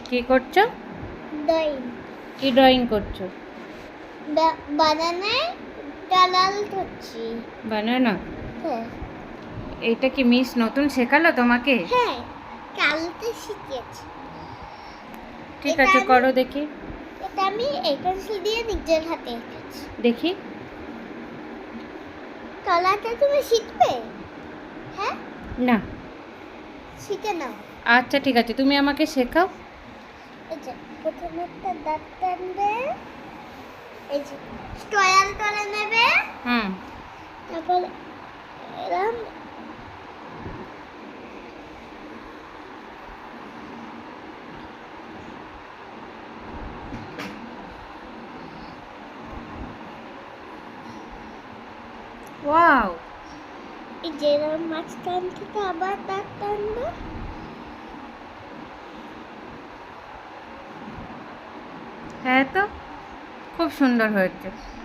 কি করছো? ড্রয়িং। কি ড্রয়িং করছো? বানানায় কালার করছি। বানানা? হ্যাঁ এটা কি মিস নতুন শেখালো তোমাকে? হ্যাঁ, কালকে শিখেছি। ঠিক এটা আছে, আমি- করো দেখি। এটা আমি এই পেন্সিল দিয়ে নিজের হাতে এঁকেছি। দেখি। কালারটা তুমি শিখবে? হ্যাঁ, না। শিখে নাও। আচ্ছা ঠিক আছে, তুমি আমাকে শেখাও। এই যে প্রথমে একটা দাঁত টানবে, এই যে স্কয়ার করে নেবে, হুম। তারপর এরম ওয়াও, এই যে এরম মাঝখান থেকে আবার দাঁত টানবে। হ্যাঁ তো খুব সুন্দর হয়েছে।